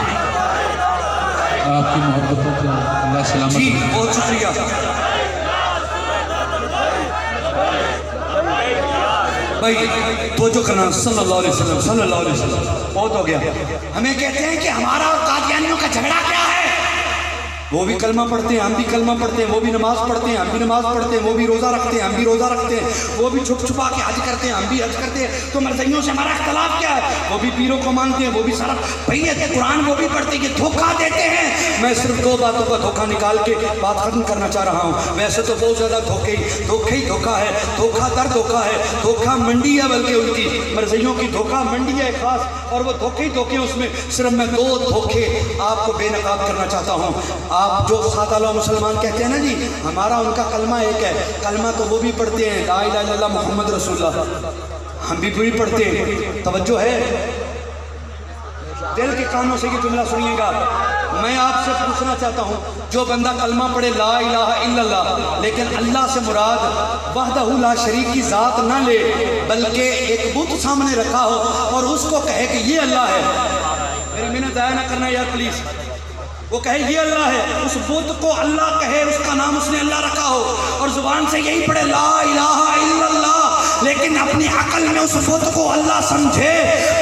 آپ کی محبتوں کو اللہ سلامت جی بہت شکریہ۔ بھائی تو جو کرنا صلی اللہ علیہ وسلم صلی اللہ علیہ وسلم بہت ہو گیا. ہمیں کہتے ہیں کہ ہمارا اور قادیانیوں کا جھگڑا کیا ہے؟ وہ بھی کلمہ پڑھتے ہیں، ہم بھی کلمہ پڑھتے ہیں، وہ بھی نماز پڑھتے ہیں، ہم بھی نماز پڑھتے ہیں، وہ بھی روزہ رکھتے ہیں، ہم بھی روزہ رکھتے ہیں، وہ بھی چھپ چھپا کے حج کرتے ہیں، ہم بھی حج کرتے ہیں. تو مرزائیوں سے ہمارا اختلاف کیا ہے؟ وہ بھی پیروں کو مانتے ہیں، وہ بھی سارا بھائی قرآن وہ بھی پڑھتے ہیں. یہ دھوکہ دیتے ہیں. میں صرف دو باتوں کا دھوکہ نکال کے بات ختم کرنا چاہ رہا ہوں. ویسے تو بہت زیادہ دھوکہ ہی دھوکہ ہے، دھوکہ در دھوکہ ہے، دھوکہ منڈی ہے بلکہ ان کی مرزائیوں کی دھوکہ منڈی ہے خاص، اور وہ دھوکے ہی دھوکے. اس میں صرف میں دو دھوکے آپ کو بے نقاب کرنا چاہتا ہوں. آپ جو سادہ لو مسلمان کہتے ہیں نا جی، ہمارا ان کا کلمہ ایک ہے. کلمہ تو وہ بھی پڑھتے ہیں لا الہ الا اللہ محمد رسول اللہ، ہم بھی وہی پڑھتے ہیں. توجہ ہے؟ دل کے کانوں سے یہ جملہ سنیے گا. میں آپ سے پوچھنا چاہتا ہوں، جو بندہ کلمہ پڑھے لا الہ الا اللہ لیکن اللہ سے مراد وحدہ لا شریک کی ذات نہ لے، بلکہ ایک بت سامنے رکھا ہو اور اس کو کہے کہ یہ اللہ ہے، میری محنت ضائع نہ کرنا یار پلیز. وہ کہے یہ اللہ ہے، اس بت کو اللہ کہے، اس کا نام اس نے اللہ رکھا ہو، اور زبان سے یہی پڑھے لا الہ الا اللہ، لیکن اپنی عقل میں اس بت کو اللہ سمجھے.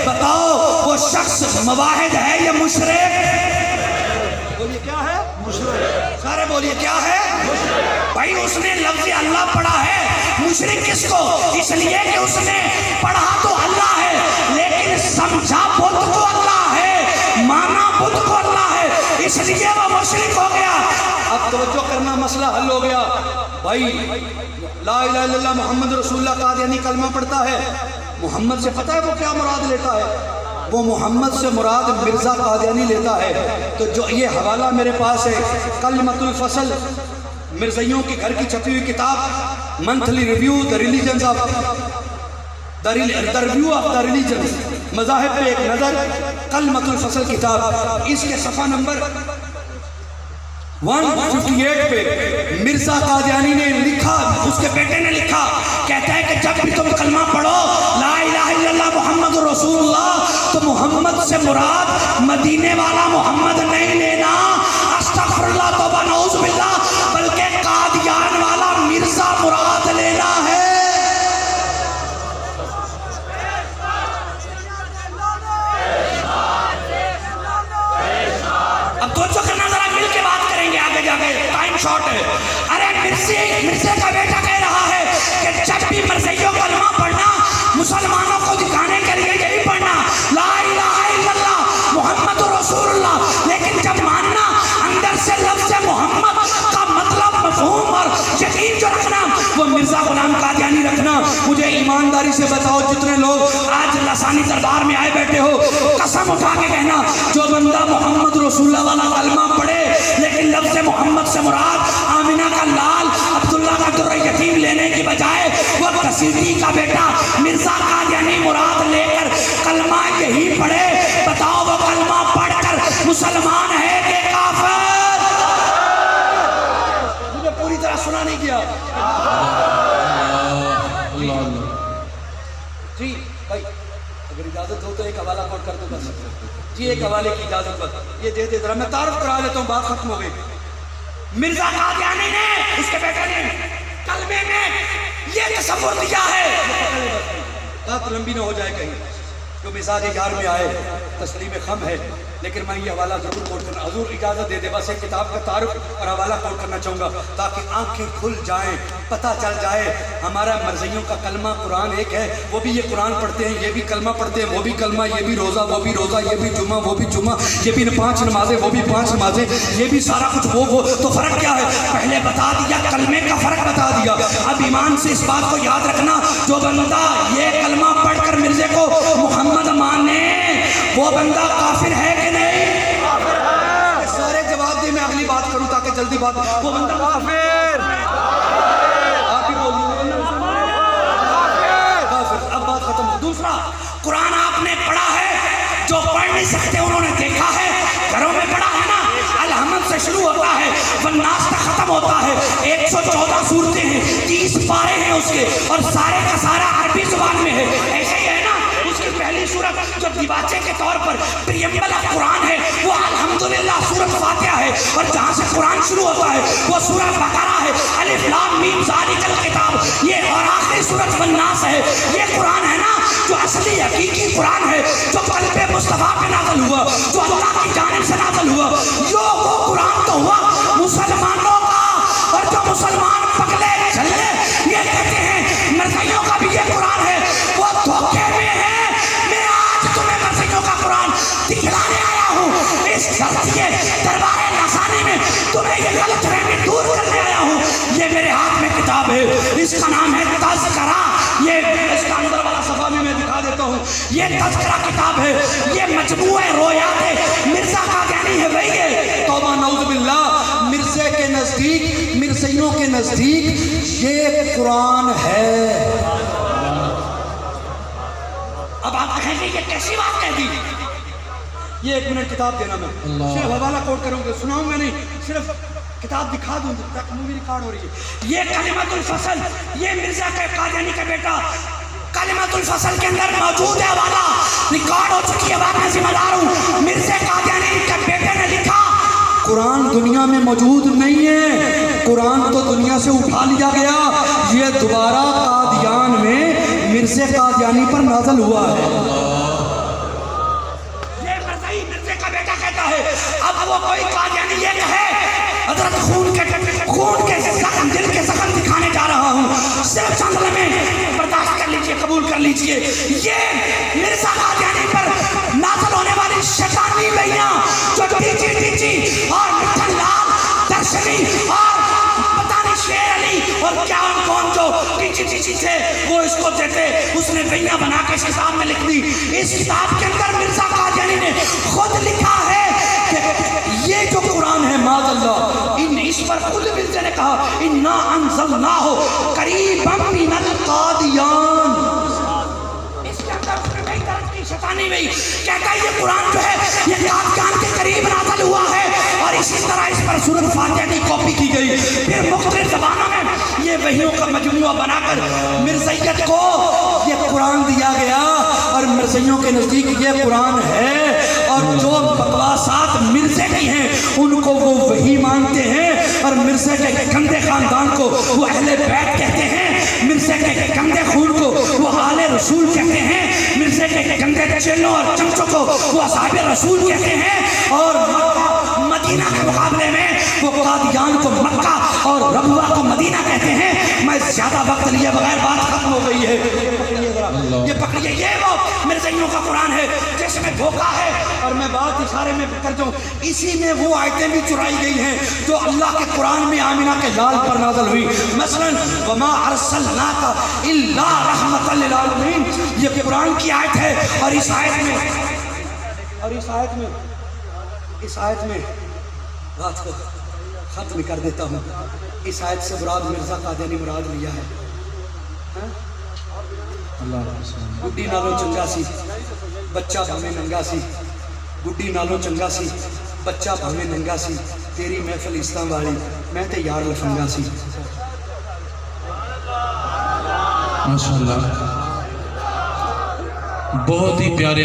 بتاؤ وہ شخص مواحد ہے یا مشرک؟ بولیے کیا ہے؟ مشرک. سارے بولیے کیا ہے؟ مشرک. بھائی اس نے لفظ اللہ پڑھا ہے. مشرک کس کو؟ اس لیے کہ اس نے پڑھا تو اللہ ہے لیکن سمجھا بت کو اللہ ہے، مانا بت کو اللہ ہے، اس لیے وہ مشرک ہو گیا. اب توجہ کرنا، مسئلہ حل ہو گیا. بھائی لا الہ الا اللہ محمد رسول اللہ قادیانی کلمہ پڑھتا ہے، محمد سے پتہ ہے وہ کیا مراد لیتا ہے؟ وہ محمد سے مراد مرزا قادیانی لیتا ہے. تو جو یہ حوالہ میرے پاس ہے، کلمۃ الفصل، مرزائیوں کے گھر کی چھپی ہوئی کتاب، monthly review the religions of the review of the religions, مذاہب پہ ایک نظر، کلمۃ الفصل کتاب. اس کے صفحہ نمبر 158 پہ مرزا قادیانی نے لکھا، اس کے بیٹے نے لکھا، کہتا ہے کہ جب بھی تم کلمہ پڑھو لا الہ الا اللہ محمد رسول اللہ، تو محمد سے مراد مدینے والا محمد نہیں لینا، استغفر اللہ توبہ نعوذ باللہ، بلکہ قادیان والا مرزا مراد لینا ہے. اب دوستوں کرنا ذرا مل کے بات کریں گے، آگے جا کے ٹائم شارٹ ہے. ارے مرزے کا بیٹا کہہ رہا ہے کہ جب بھی مرزائیوں کا کلمہ پڑھنا، مسلمانوں کو دکھانے کے لیے یہی پڑھنا لا الہ الا اللہ محمد رسول اللہ، لیکن جب ماننا اندر سے لفظ محمد کا مطلب مفہوم اور یقین جو رکھنا وہ مرزا غلام قادیانی رکھنا. مجھے ایمانداری سے بتاؤ، جتنے لوگ آج لسانی دربار میں آئے بیٹھے ہو، قسم اٹھا کے کہنا جو بندہ محمد رسول اللہ والا کلمہ پڑھے لیکن لفظ محمد سے مراد آمینہ کا لال عبداللہ کا در یتیم لینے کی بجائے وہ کسیدی کا بیٹا مرزا قادیانی مراد لے کر کلمہ یہی پڑھے، بتاؤ وہ کلمہ پڑھ کر مسلمان ہے کہ کافر؟ مجھے پوری طرح سنا نہیں کیا جی بھائی. اگر اجازت ہو تو ایک حوالہ کوٹ کر دو بس جی، ایک حوالے کی اجازت بس یہ دے دے ذرا، میں تعارف کرا لیتا ہوں، بات ختم ہو گئی. مرزا قادیانی نے، اس کے بیٹے نے کلمے میں یہ تصور دیا ہے، بات لمبی نہ ہو جائے کہیں، جو مزاج یار میں آئے تسلیم خم ہے، لیکن میں یہ حوالہ ضرور کوٹ کرنا، حضور اجازت دے دے، بس ایک کتاب کا تعارف اور حوالہ کوٹ کرنا چاہوں گا تاکہ آنکھیں کھل جائیں، پتہ چل جائے ہمارا مرزائیوں کا کلمہ قرآن ایک ہے. وہ بھی یہ قرآن پڑھتے ہیں، یہ بھی کلمہ پڑھتے ہیں، وہ بھی کلمہ، یہ بھی روزہ، وہ بھی روزہ، یہ بھی جمعہ، وہ بھی جمعہ، یہ بھی 5 نمازیں، وہ بھی 5 نمازیں، یہ بھی سارا کچھ وہ تو فرق کیا ہے؟ پہلے بتا دیا، کلمے کا فرق بتا دیا. اب ایمان سے اس بات کو یاد رکھنا، جو بندہ یہ کلمہ پڑھ کر مرزے کو محمد مانے وہ بندہ کافر ہے کہ نہیں؟ سارے جواب دے، میں اگلی بات کروں تاکہ جلدی بات. وہ بندہ کافر، آپ ہی بولیے کافر. اب بات ختم. دوسرا، قرآن آپ نے پڑھا ہے، جو پڑھ نہیں سکتے انہوں نے دیکھا ہے، گھروں میں پڑھا ہے نا، الحمد سے شروع ہوتا ہے والناس تک ختم ہوتا ہے، 114 سورتیں ہیں، 30 پارے ہیں اس کے، اور سارے کا سارا عربی زبان میں ہے. ایسے ہی ہے نا، اس کی پہلی سورت جو دیباچے کے طور پر پریمبل آف قرآن ہے وہ الحمدللہ سورت فاتحہ ہے، اور جہاں سے قرآن شروع ہوتا ہے وہ سورت بقرہ ہے، الف لام میم ذالک الکتاب، یہ اور آخری سورت والناس ہے. یہ قرآن یہ غلط فہمی دور کرنے آیا ہوں. یہ میرے ہاتھ میں کتاب ہے, اس کا نام ہے تذکرہ. یہ اس کا اندر والا صفحہ میں دکھا دیتا ہوں. یہ تذکرہ کتاب ہے, یہ مجموعہ رویات ہے. مرزا قادیانی ہے وہی ہے. توبہ نعوذ باللہ. مرزے کے نزدیک, مرزائیوں کے نزدیک یہ قرآن ہے. اب آپ کہیں گے یہ کیسی بات کہہ دی؟ یہ 1 منٹ کتاب دینا, میں صرف حوالہ کوٹ کروں گا, سناؤں گا نہیں, صرف کتاب دکھا دوں تک مووی ریکارڈ ہو رہی ہے. یہ کلمۃ الفصل, یہ مرزا کے قادیانی کا بیٹا کلمۃ الفصل کے اندر موجود ہے, حوالہ ریکارڈ ہو چکی ہے, بات میں ذمہ دار ہوں. مرزا قادیانی کے بیٹے نے لکھا قرآن دنیا میں موجود نہیں ہے, قرآن تو دنیا سے اٹھا لیا گیا, یہ دوبارہ قادیان میں مرزا قادیانی پر نازل ہوا ہے. یہ مرزائی مرزا کا بیٹا کہتا ہے. اب وہ کوئی قادیانی یہ کہے حضرت خون کے زخم, دل کے زخم دکھانے جا رہا ہوں, صرف چند لمحے برداشت کر لیجئے, قبول کر لیجئے. یہ مرزا قادیانی پر نازل ہونے والی شیطانی بیاں جو ٹیچی اور مٹھن لال درشنی اور پتہ نہیں شیر علی اور کیا کون جو ٹیچی تھے وہ اس کو دیتے, اس نے بیاں بنا کے اس کتاب میں لکھ دی. اس کتاب کے اندر مرزا قادیانی نے خود لکھا ہے کہ یہ جو قرآن ہے معاذ اللہ, اس پر خود مرزا نے کہا انا انزلناہ قریبا من القادیان. اس کے اندر اس نے بھائی طرف کی شیطانی بھی کہتا ہے یہ قرآن جو ہے یہ قادیان کے قریب نازل ہوا ہے, اور اسی طرح اس پر سورۃ فاتحہ کی کاپی کی گئی. پھر مختلف زبانوں میں یہ وحیوں کا مجموعہ بنا کر مرزائیت کو یہ قرآن دیا گیا, اور مرزائیوں کے نزدیک یہ قرآن ہے. اور جو بکواسات مرزے کی ہیں ان کو وہ وحی مانتے ہیں, اور مرزے کے گندے خاندان کو وہ اہل بیت کہتے ہیں, مرزے کے گندے خون کو وہ آل رسول کہتے ہیں, مرزے کے گندے چیلوں اور چمچوں کو وہ اصحاب رسول کہتے ہیں, اور مدینہ کے مقابلے میں وہ قادیان کو مکہ اور ربوہ کو مدینہ کہتے ہیں. میں زیادہ وقت لیے بغیر بات ختم ہو گئی ہے. یہ پکڑیے, یہ وہ مرزائیوں کا قرآن ہے جس میں دھوکہ ہے. اور میں بات اشارے میں کر دوں, اسی میں وہ آیتیں بھی چرائی گئی ہیں جو اللہ کے قرآن میں آمنہ کے لال پر نازل ہوئی. مثلا وما ارسلناک الا رحمۃ للعالمین, یہ قرآن کی آیت ہے. اور اس آیت میں بات کو ختم کر دیتا ہوں. اس آیت سے مراد مرزا قادیانی مراد لیا ہے. گڈی نالوں چنگا سی بچہ بھاویں ننگا سی, گڈی نالوں چنگا سی بچہ بھاویں ننگا سی, تیری محفل اسلام والی میں تے یار لفنگا سی. ماشاءاللہ, بہت ہی پیارے